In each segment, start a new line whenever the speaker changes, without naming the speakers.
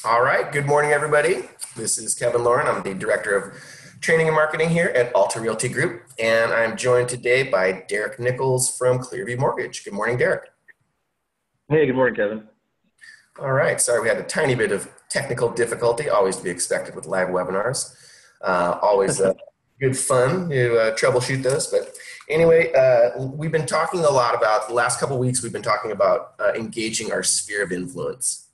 All right. Good morning, everybody. This is Kevin Lauren. I'm the Director of Training and Marketing here at Alta Realty Group, and I'm joined today by Derek Nichols from Clearview Mortgage. Good morning, Derek.
Hey, good morning, Kevin.
All right. Sorry, we had a tiny bit of technical difficulty, always to be expected with live webinars. Always good fun to troubleshoot those. But anyway, we've been talking a lot about, the last couple of weeks, we've been talking about engaging our sphere of influence.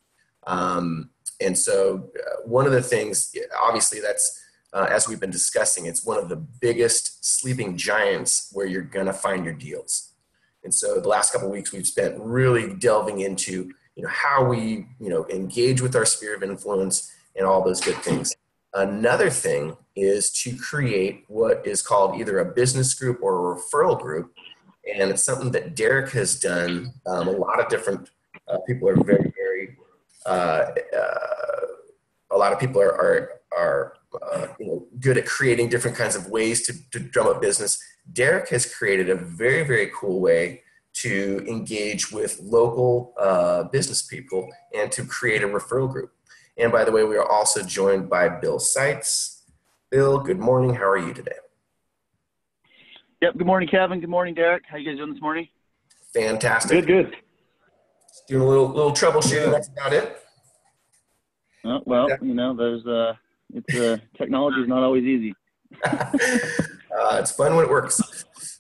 And so one of the things, obviously that's, as we've been discussing, it's one of the biggest sleeping giants where you're going to find your deals. And so the last couple of weeks we've spent really delving into, how we, engage with our sphere of influence and all those good things. Another thing is to create what is called either a business group or a referral group. And it's something that Derek has done. A lot of different people are very a lot of people are good at creating different kinds of ways to drum up business. Derek has created a very cool way to engage with local business people and to create a referral group. And by the way, we are also joined by Bill Seitz. Bill, good morning. How are you today?
Yep. Good morning, Kevin. Good morning, Derek. How you guys doing this morning?
Fantastic.
Good.
Doing a little troubleshooting. That's about it.
Oh, well, technology is not always easy.
It's fun when it works.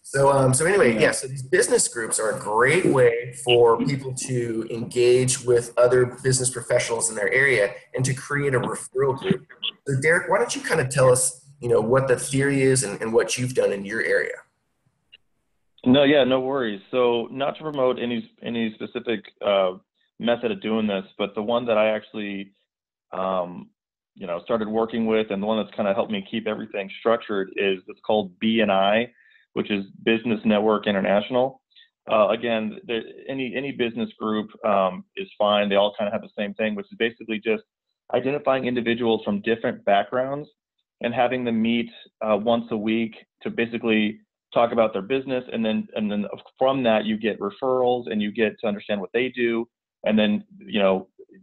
So anyway, so these business groups are a great way for people to engage with other business professionals in their area and to create a referral group. So Derek, why don't you kind of tell us, what the theory is and what you've done in your area?
No worries. So not to promote any specific method of doing this, but the one that I actually started working with, and the one that's kind of helped me keep everything structured, is it's called BNI, which is Business Network International. Again, any business group is fine. They all kind of have the same thing, which is basically just identifying individuals from different backgrounds and having them meet once a week to basically talk about their business. And then from that, you get referrals and you get to understand what they do. And then,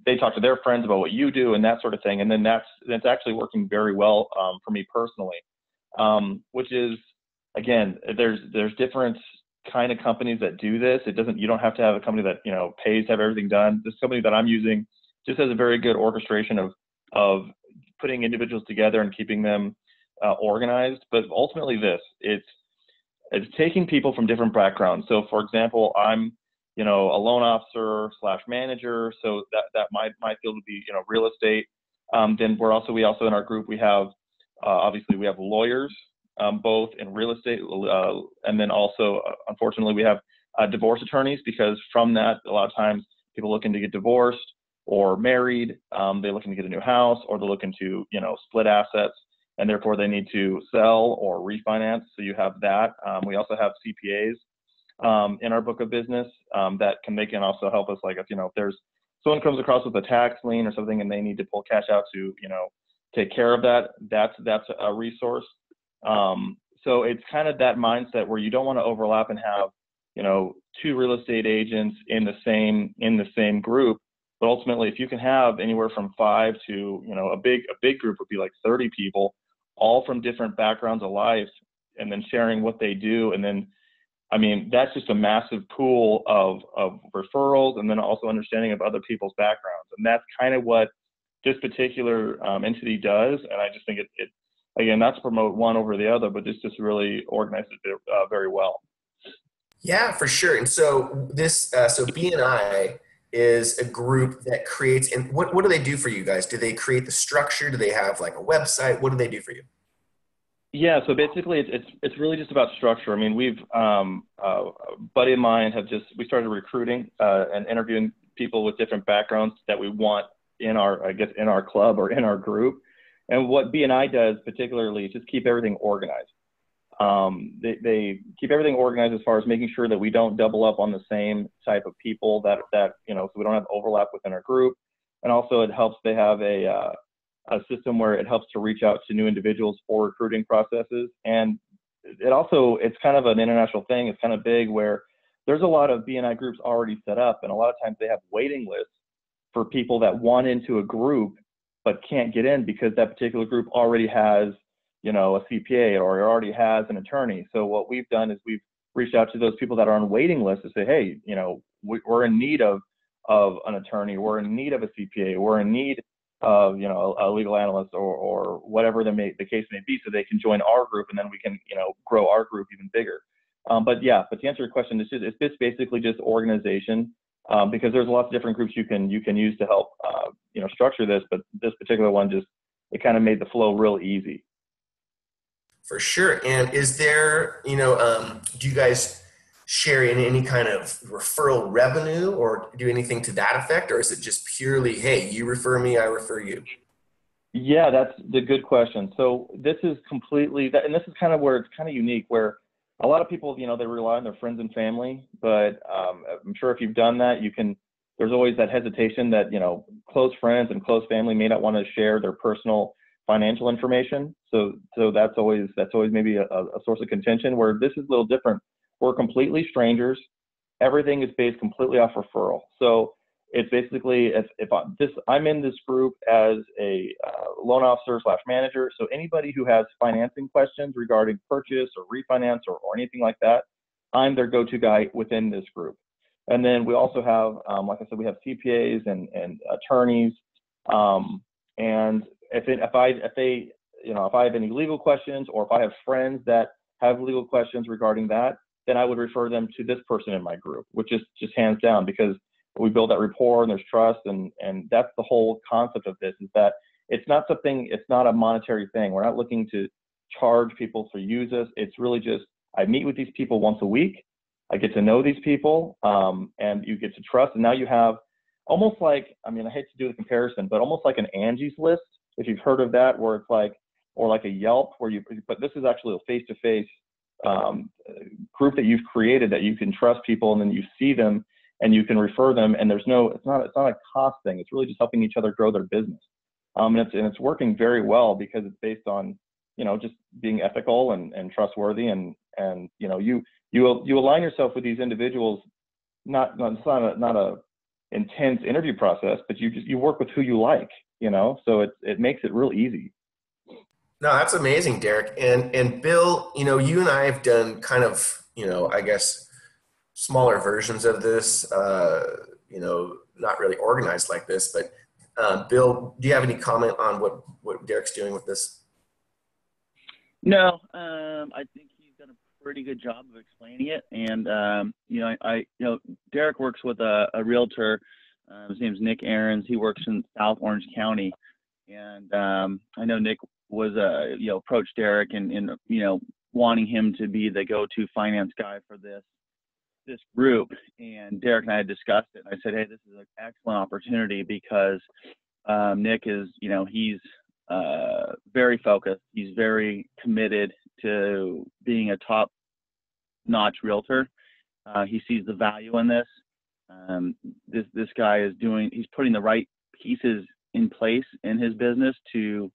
they talk to their friends about what you do and that sort of thing. And then that's actually working very well for me personally, which is, again, there's different kind of companies that do this. You don't have to have a company that, pays to have everything done. This company that I'm using just has a very good orchestration of putting individuals together and keeping them organized. But ultimately it's taking people from different backgrounds. So for example, I'm, a loan officer / manager. So that my field would be, real estate. Then we also in our group, we have, obviously we have lawyers, both in real estate. And then also, unfortunately, we have divorce attorneys, because from that, a lot of times people looking to get divorced or married, they're looking to get a new house, or they're looking to, split assets, and therefore they need to sell or refinance. So you have that. We also have CPAs in our book of business they can also help us. Like if there's someone comes across with a tax lien or something and they need to pull cash out to take care of that, that's a resource. So it's kind of that mindset where you don't want to overlap and have two real estate agents in the same group. But ultimately, if you can have anywhere from 5 to a big group would be like 30 people, all from different backgrounds of life, and then sharing what they do. And then, that's just a massive pool of referrals, and then also understanding of other people's backgrounds. And that's kind of what this particular entity does. And I just think it again, not to promote one over the other, but this just really organizes it very well.
Yeah, for sure. And so this, so BNI is a group that creates, and what do they do for you guys? Do they create the structure? Do they have like a website? What do they do for you?
Yeah, so basically it's really just about structure. We've a buddy of mine we started recruiting and interviewing people with different backgrounds that we want in our club or in our group. And what BNI does particularly is just keep everything organized. They keep everything organized as far as making sure that we don't double up on the same type of people that so we don't have overlap within our group. And also it helps, they have a system where it helps to reach out to new individuals for recruiting processes. And it's kind of an international thing. It's kind of big, where there's a lot of BNI groups already set up, and a lot of times they have waiting lists for people that want into a group but can't get in because that particular group already has, you know, a CPA or already has an attorney. So what we've done is we've reached out to those people that are on waiting lists to say, hey, you know, we're in need of an attorney, we're in need of a CPA, we're in need of, you know, a legal analyst or whatever the case may be, so they can join our group, and then we can, you know, grow our group even bigger. But to answer your question, it's basically just organization, because there's lots of different groups you can use to help, you know, structure this, but this particular one it kind of made the flow real easy.
For sure. And is there, you know, do you guys share in any kind of referral revenue or do anything to that effect? Or is it just purely, hey, you refer me, I refer you?
Yeah, that's the good question. So this is completely, and this is kind of where it's kind of unique, where a lot of people, you know, they rely on their friends and family, but I'm sure if you've done that, there's always that hesitation that, you know, close friends and close family may not want to share their personal financial information. So that's always maybe a source of contention, where this is a little different. We're completely strangers. Everything is based completely off referral. So it's basically, I'm in this group as a loan officer / manager. So anybody who has financing questions regarding purchase or refinance or anything like that, I'm their go-to guy within this group. And then we also have, like I said, we have CPAs and attorneys. And if I have any legal questions, or if I have friends that have legal questions regarding that, then I would refer them to this person in my group, which is just hands down, because we build that rapport and there's trust. And that's the whole concept of this, is that it's not a monetary thing. We're not looking to charge people to use us. It's really just, I meet with these people once a week. I get to know these people, and you get to trust. And now you have almost like, I mean, I hate to do the comparison, but almost like an Angie's List, if you've heard of that, where it's like, or like a Yelp, but this is actually a face-to-face group that you've created, that you can trust people, and then you see them and you can refer them, and it's not a cost thing. It's really just helping each other grow their business. And it's working very well, because it's based on, you know, just being ethical and trustworthy, and you know, you align yourself with these individuals. It's not a intense interview process, but you work with who you like, you know, so it makes it real easy.
No, that's amazing, Derek. And Bill, you know, you and I have done kind of, you know, I guess smaller versions of this, you know, not really organized like this, but Bill, do you have any comment on what Derek's doing with this?
No, I think he's done a pretty good job of explaining it. And, you know, Derek works with a realtor. His name's Nick Aarons. He works in South Orange County. And I know Nick was, you know, approached Derek and, you know, wanting him to be the go-to finance guy for this group. And Derek and I had discussed it. And I said, hey, this is an excellent opportunity, because Nick is, you know, he's very focused. He's very committed to being a top-notch realtor. He sees the value in this. This guy he's putting the right pieces in place in his business to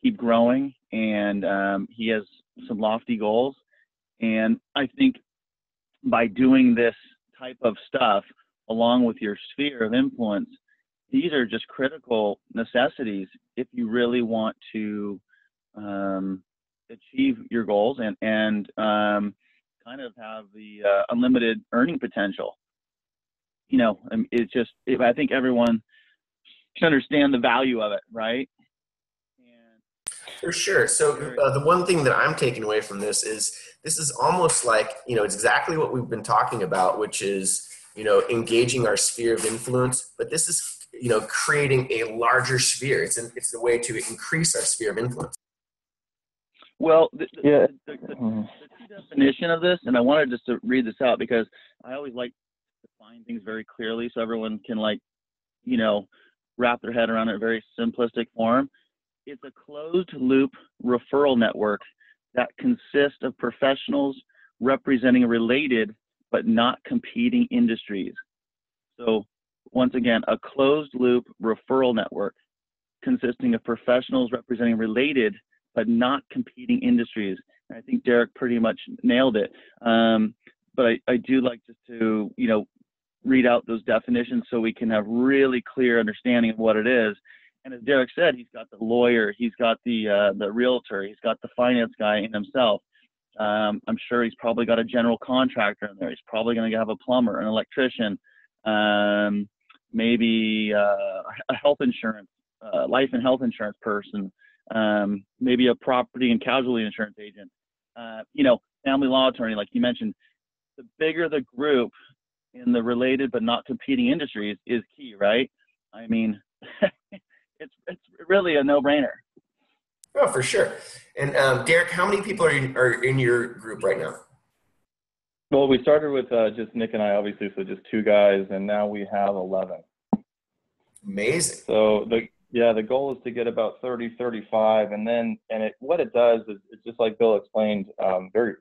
keep growing, and he has some lofty goals. And I think by doing this type of stuff along with your sphere of influence, these are just critical necessities if you really want to achieve your goals and kind of have the unlimited earning potential. You know, I think everyone should understand the value of it, right?
For sure. So the one thing that I'm taking away from this is almost like, you know, it's exactly what we've been talking about, which is, you know, engaging our sphere of influence. But this is, you know, creating a larger sphere. It's a way to increase our sphere of influence.
Well, the key definition of this, and I wanted just to read this out, because I always like to define things very clearly so everyone can, like, you know, wrap their head around it in a very simplistic form. It's a closed loop referral network that consists of professionals representing related but not competing industries. So once again, a closed loop referral network consisting of professionals representing related but not competing industries. And I think Derek pretty much nailed it. But I do like just to, you know, read out those definitions so we can have really clear understanding of what it is. And as Derek said, he's got the lawyer, he's got the realtor, he's got the finance guy in himself. I'm sure he's probably got a general contractor in there. He's probably going to have a plumber, an electrician, maybe a health insurance, life and health insurance person, maybe a property and casualty insurance agent, family law attorney, like you mentioned. The bigger the group in the related but not competing industries is key, right? I mean, it's really a no-brainer.
Oh, for sure. And Derek, how many people are in your group right now?
Well, we started with just Nick and I, obviously, so just 2 guys, and now we have 11.
Amazing.
So the goal is to get about 30, 35, and what it does is, it's just like Bill explained very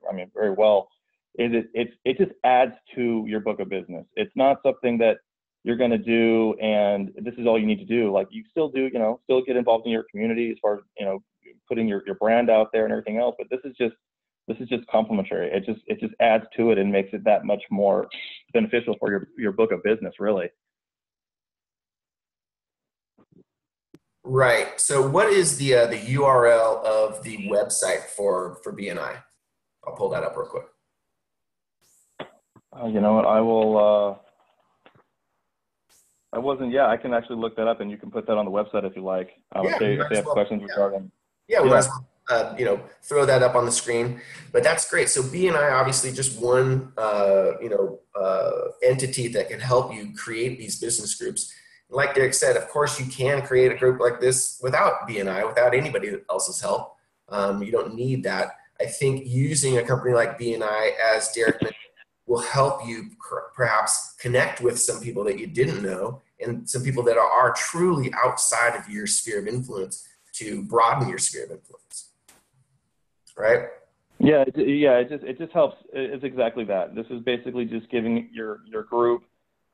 well, is it just adds to your book of business. It's not something that you're going to do and this is all you need to do. Like, you still do, still get involved in your community as far as, putting your brand out there and everything else, but this is just complementary. It just adds to it and makes it that much more beneficial for your book of business, really.
Right. So what is the URL of the website for BNI? I'll pull that up real quick.
You know what? I will. I can actually look that up, and you can put that on the website if you like. If they have questions regarding.
Yeah, we might as well, throw that up on the screen. But that's great. So BNI, obviously, just one, entity that can help you create these business groups. Like Derek said, of course, you can create a group like this without BNI, without anybody else's help. You don't need that. I think using a company like BNI, as Derek mentioned, will help you perhaps connect with some people that you didn't know and some people that are truly outside of your sphere of influence to broaden your sphere of influence. Right?
Yeah, it just helps. It's exactly that. This is basically just giving your group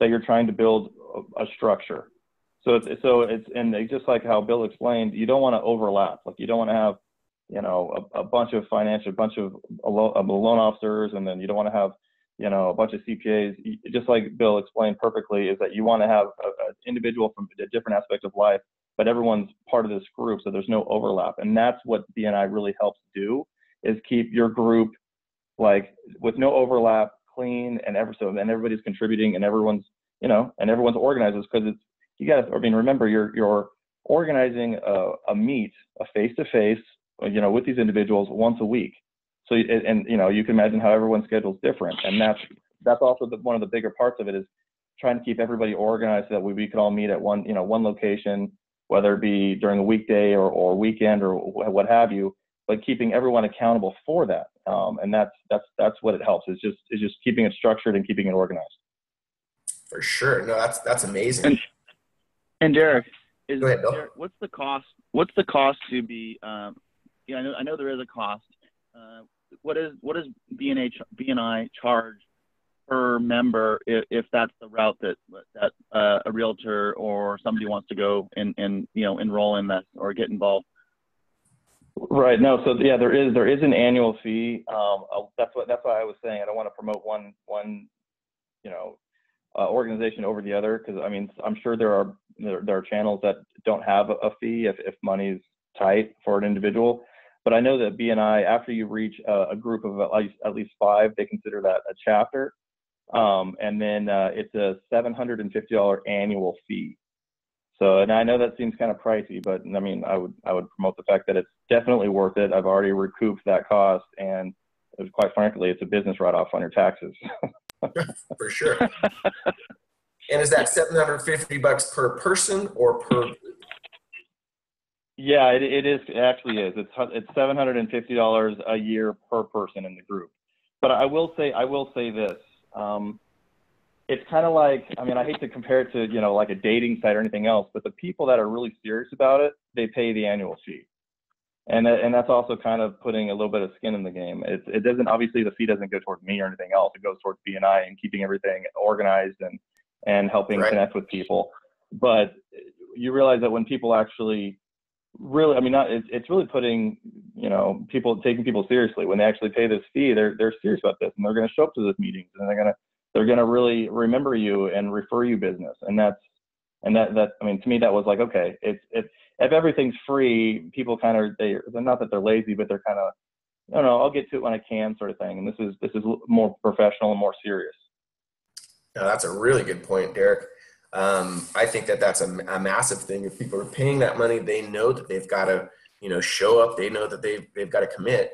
that you're trying to build a structure. So it's just like how Bill explained, you don't want to overlap. Like, you don't want to have, a bunch of loan officers, and then you don't want to have, a bunch of CPAs. Just like Bill explained perfectly, is that you want to have an individual from a different aspect of life, but everyone's part of this group, so there's no overlap. And that's what BNI really helps do, is keep your group like with no overlap, clean, and everybody's contributing, and everyone's organized, because remember, you're organizing a meet, a face-to-face, with these individuals once a week. So, you can imagine how everyone's schedule is different, and that's also one of the bigger parts of it, is trying to keep everybody organized so that we can all meet at one location, whether it be during a weekday or weekend or what have you, but keeping everyone accountable for that. And that's what it helps. Is just keeping it structured and keeping it organized. For
sure. No, that's amazing.
And Derek,
go ahead, Bill.
Derek, what's the cost to be? I know there is a cost. What does BNI charge per member if that's the route that a realtor or somebody wants to go and enroll in that or get involved?
Right. No. So yeah, there is an annual fee. That's why I was saying I don't want to promote one organization over the other, because I'm sure there are channels that don't have a fee if money's tight for an individual. But I know that BNI, after you reach a group of at least 5, they consider that a chapter, and then it's a $750 annual fee. So, and I know that seems kind of pricey, but I would promote the fact that it's definitely worth it. I've already recouped that cost, and quite frankly, it's a business write-off on your taxes.
For sure. And is that $750 per person or per group?
Yeah, it is. It actually is. It's $750 a year per person in the group. But I will say this. It's kind of like, I hate to compare it to, like a dating site or anything else, but the people that are really serious about it, they pay the annual fee. And that's also kind of putting a little bit of skin in the game. It doesn't, obviously the fee doesn't go towards me or anything else. It goes towards BNI and keeping everything organized and helping connect with people. But you realize that when people actually really, it's really putting, taking people seriously. When they actually pay this fee, they're serious about this, and they're going to show up to those meetings, and they're going to they're going to really remember you and refer you business. And that, I mean, to me, that was like, okay, if everything's free, people kind of, they're not that they're lazy, but they're kind of, no, I'll get to it when I can, sort of thing. And this is more professional and more serious.
No, that's a really good point, Derek. I think that's a massive thing. If people are paying that money, they know that they've got to, show up. They know that they've got to commit.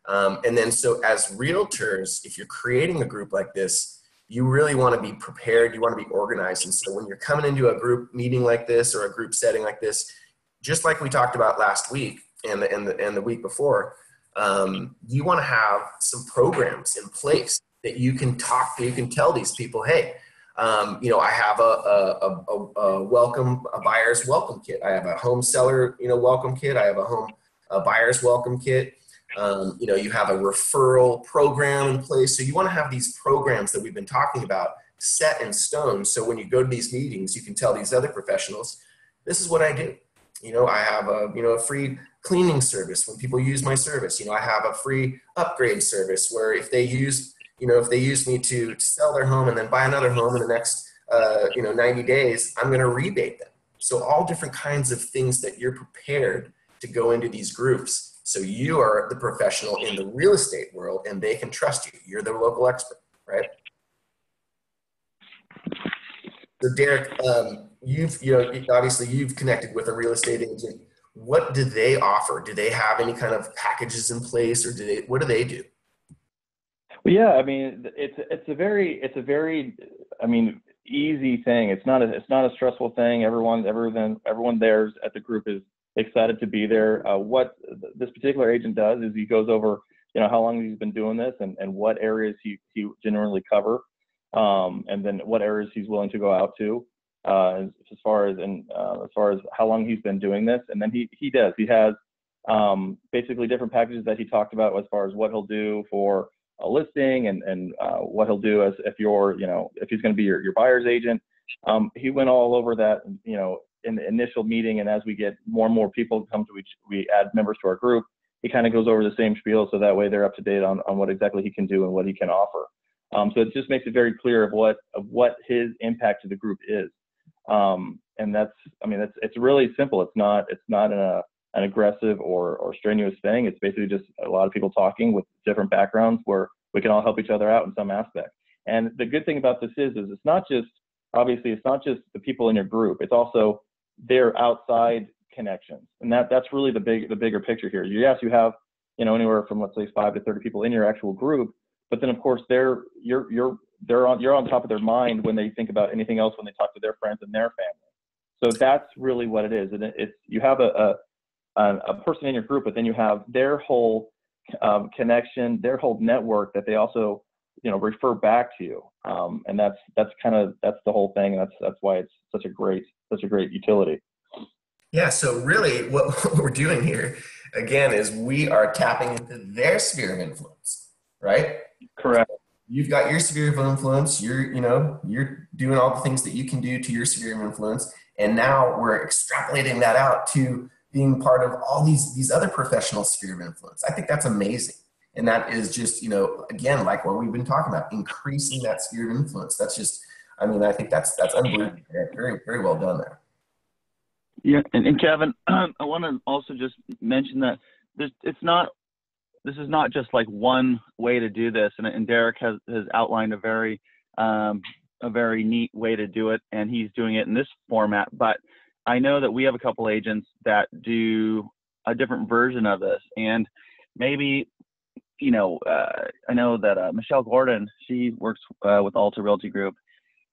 And then, so as realtors, if you're creating a group like this, you really want to be prepared. You want to be organized. And so when you're coming into a group meeting like this or a group setting like this, just like we talked about last week and the week before, you want to have some programs in place that you can tell these people, hey, I have a buyer's welcome kit. I have a home seller, welcome kit. I have a buyer's welcome kit. You have a referral program in place. So you want to have these programs that we've been talking about set in stone. So when you go to these meetings, you can tell these other professionals, this is what I do. I have a free cleaning service when people use my service. I have a free upgrade service where if they use me to sell their home and then buy another home in the next 90 days, I'm going to rebate them. So all different kinds of things that you're prepared to go into these groups. So you are the professional in the real estate world and they can trust you. You're the local expert, right? So Derek, obviously you've connected with a real estate agent. What do they offer? Do they have any kind of packages in place, or what do they do?
Well, yeah, I mean, it's a very, I mean, easy thing. It's not a stressful thing. Everyone there at the group is excited to be there. What this particular agent does is he goes over, how long he's been doing this and what areas he generally cover, and then what areas he's willing to go out to, as far as how long he's been doing this. And then he has basically different packages that he talked about as far as what he'll do for a listing and what he'll do as if he's going to be your buyer's agent. He went all over that, in the initial meeting, and as we get more and more people come to we add members to our group, he kind of goes over the same spiel, so that way they're up to date on what exactly he can do and what he can offer. So it just makes it very clear of what his impact to the group is. And it's really simple. It's not an aggressive or strenuous thing. It's basically just a lot of people talking with different backgrounds where we can all help each other out in some aspect. And the good thing about this is it's not just the people in your group. It's also their outside connections. And that's really the bigger picture here. Yes, you have, anywhere from, let's say, 5 to 30 people in your actual group, but then of course you're on top of their mind when they think about anything else, when they talk to their friends and their family. So that's really what it is. And you have a person in your group, but then you have their whole connection, their whole network that they also, refer back to you. And that's the whole thing. And that's why it's such a great utility.
Yeah. So really what we're doing here again is we are tapping into their sphere of influence, right?
Correct.
You've got your sphere of influence. You're doing all the things that you can do to your sphere of influence. And now we're extrapolating that out to being part of all these other professional sphere of influence. I think that's amazing. And that is just, again, like what we've been talking about, increasing that sphere of influence. That's just, I think that's unbelievable. Very, very well done there.
Yeah. And Kevin, I want to also just mention that this is not just like one way to do this. And Derek has outlined a very neat way to do it. And he's doing it in this format, but I know that we have a couple agents that do a different version of this, and maybe, I know that Michelle Gordon, she works with Alta Realty Group,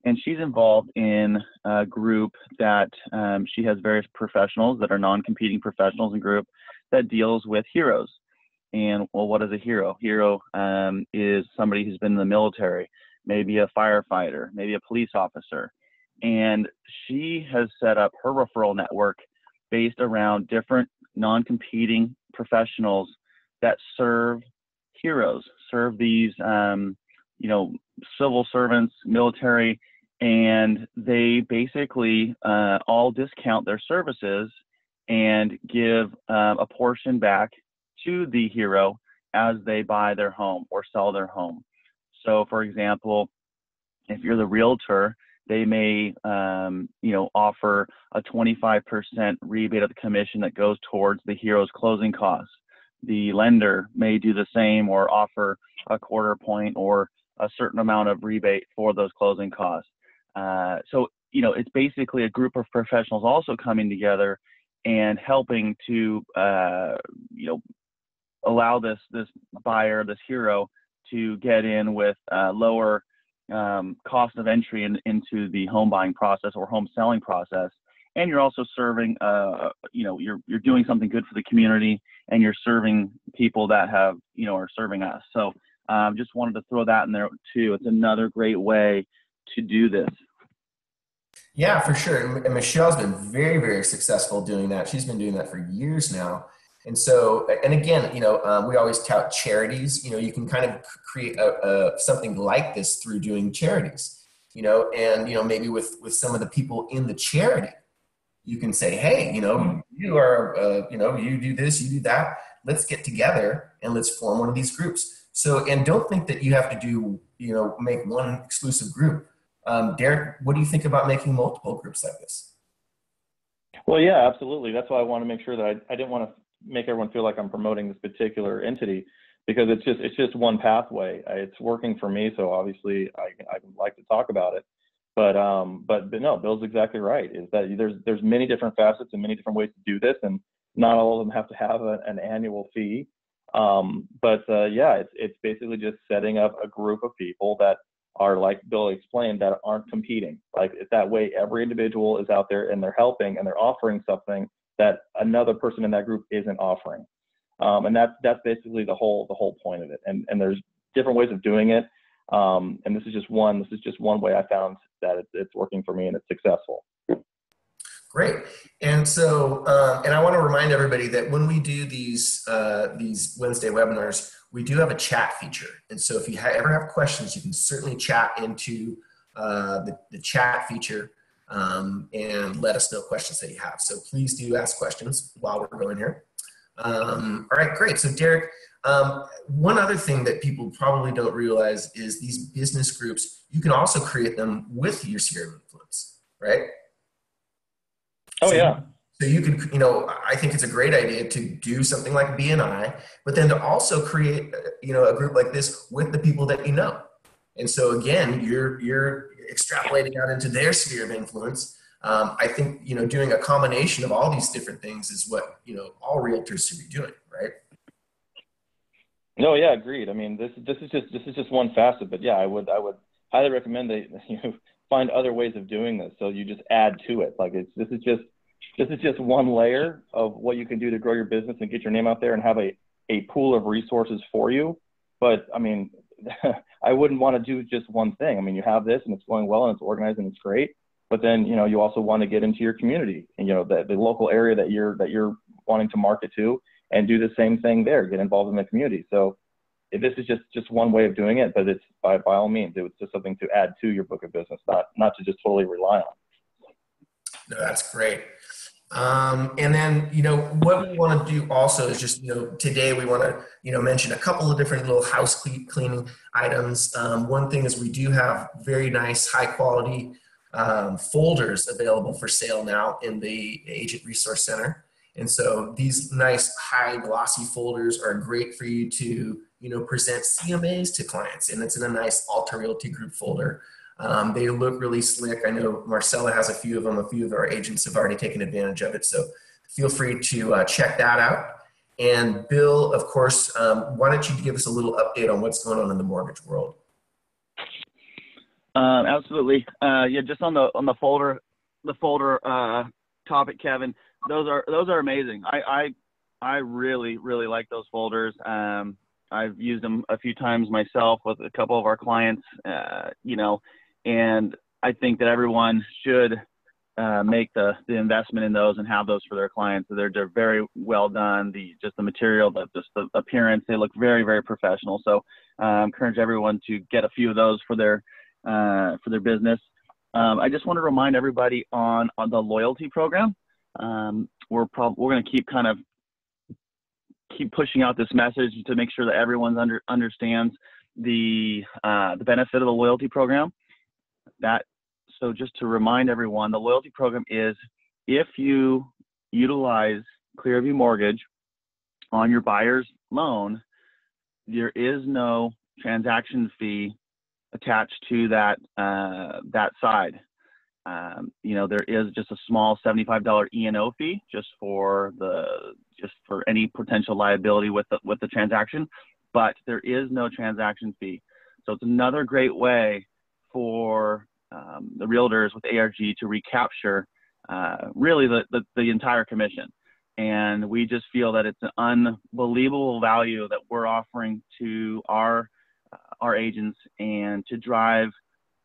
and she's involved in a group that she has various professionals that are non-competing professionals in group that deals with heroes. And well, what is a hero? Hero is somebody who's been in the military, maybe a firefighter, maybe a police officer. And she has set up her referral network based around different non-competing professionals that serve heroes, serve these, civil servants, military, and they basically all discount their services and give a portion back to the hero as they buy their home or sell their home. So, for example, if you're the realtor, they may, offer a 25% rebate of the commission that goes towards the hero's closing costs. The lender may do the same or offer a quarter point or a certain amount of rebate for those closing costs. So it's basically a group of professionals also coming together and helping to, allow this buyer, this hero, to get in with lower cost of entry into the home buying process or home selling process. And you're also serving, you're doing something good for the community, and you're serving people that have, are serving us. So just wanted to throw that in there too. It's another great way to do this.
Yeah, for sure. And Michelle's been very, very successful doing that. She's been doing that for years now. And so, and again, we always tout charities. You can kind of create something like this through doing charities, and, maybe with some of the people in the charity, you can say, hey, you are, you do this, you do that. Let's get together and let's form one of these groups. So, and don't think that you have to do, make one exclusive group. Derek, what do you think about making multiple groups like this?
Well, yeah, absolutely. That's why I want to make sure that I didn't want to make everyone feel like I'm promoting this particular entity, because it's just one pathway. It's working for me, so obviously I like to talk about it. But no, Bill's exactly right. Is that there's many different facets and many different ways to do this, and not all of them have to have an annual fee. It's basically just setting up a group of people that are, like Bill explained, that aren't competing. Like, that way every individual is out there and they're helping and they're offering something that another person in that group isn't offering. And that's basically the whole point of it. And there's different ways of doing it. And this is just one way I found that it's working for me and it's successful.
Great. And so, and I want to remind everybody that when we do these Wednesday webinars, we do have a chat feature. And so if you ever have questions, you can certainly chat into the chat feature and let us know questions that you have. So please do ask questions while we're going here. All right, great. So Derek, one other thing that people probably don't realize is these business groups, you can also create them with your sphere of influence, right?
Oh, yeah.
So you can, I think it's a great idea to do something like BNI, but then to also create, a group like this with the people that you know. And so again, you're extrapolating out into their sphere of influence. I think, doing a combination of all these different things is what, all realtors should be doing, right?
No, yeah, agreed. I mean, this is just one facet, but yeah, I would highly recommend that you find other ways of doing this. So you just add to it. Like, this is just one layer of what you can do to grow your business and get your name out there and have a pool of resources for you. But I mean, I wouldn't want to do just one thing. I mean, you have this and it's going well and it's organized and it's great, but then, you also want to get into your community and, the local area that you're wanting to market to, and do the same thing there, get involved in the community. So this is just one way of doing it, but it's by all means, it's just something to add to your book of business, not to just totally rely on.
No, that's great. And then, what we want to do also is just, today we want to, mention a couple of different little house cleaning items. One thing is we do have very nice, high quality folders available for sale now in the Agent Resource Center. And so these nice, high glossy folders are great for you to, present CMAs to clients. And it's in a nice Alta Realty Group folder. They look really slick. I know Marcella has a few of them. A few of our agents have already taken advantage of it. So feel free to check that out. And Bill, of course, why don't you give us a little update on what's going on in the mortgage world?
Absolutely. Just on the folder topic, Kevin, those are amazing. I really, really like those folders. I've used them a few times myself with a couple of our clients, and I think that everyone should make the investment in those and have those for their clients. So they're very well done. The material, just the appearance, they look very, very professional. So I encourage everyone to get a few of those for their business. I just want to remind everybody on the loyalty program. We're going to keep pushing out this message to make sure that everyone understands the benefit of the loyalty program. So just to remind everyone, the loyalty program is if you utilize Clearview Mortgage on your buyer's loan, there is no transaction fee attached to that side. There is just a small $75 E&O fee just for any potential liability with the transaction, but there is no transaction fee. So it's another great way for the realtors with ARG to recapture really the entire commission. And we just feel that it's an unbelievable value that we're offering to our agents and to drive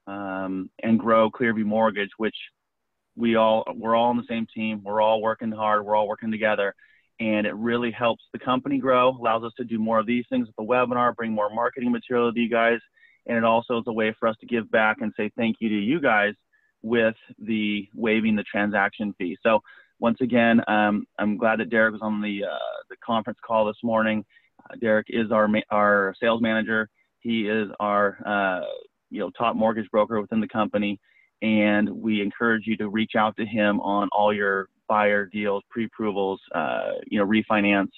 and grow Clearview Mortgage, which we're all on the same team. We're all working hard. We're all working together, and it really helps the company grow, allows us to do more of these things with the webinar, bring more marketing material to you guys. And it also is a way for us to give back and say thank you to you guys with the waiving the transaction fee. So once again, I'm glad that Derek was on the conference call this morning. Derek is our sales manager. He is our top mortgage broker within the company, and we encourage you to reach out to him on all your buyer deals, pre-approvals, refinance.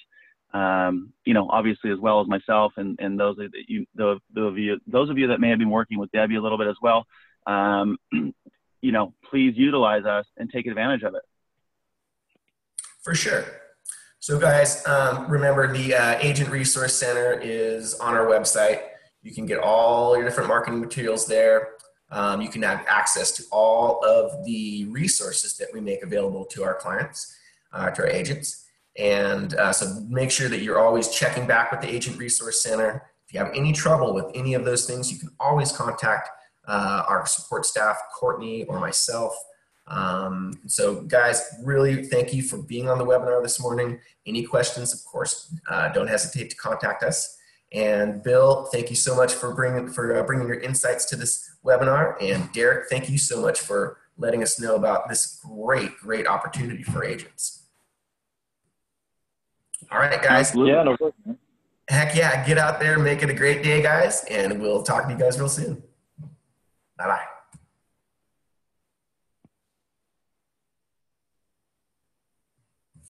Obviously, as well as myself and those of you that may have been working with Debbie a little bit as well. Please utilize us and take advantage of it.
For sure. So guys, remember the Agent Resource Center is on our website. You can get all your different marketing materials there. You can have access to all of the resources that we make available to our clients, to our agents. And so make sure that you're always checking back with the Agent Resource Center. If you have any trouble with any of those things, you can always contact our support staff, Courtney or myself. So guys, really thank you for being on the webinar this morning. Any questions, of course, don't hesitate to contact us. And Bill, thank you so much for bringing your insights to this webinar. And Derek, thank you so much for letting us know about this great opportunity for agents. All right, guys.
Absolutely.
Yeah, no problem.
Heck yeah, get out there, make it a great day, guys, and we'll talk to you guys real soon. Bye-bye.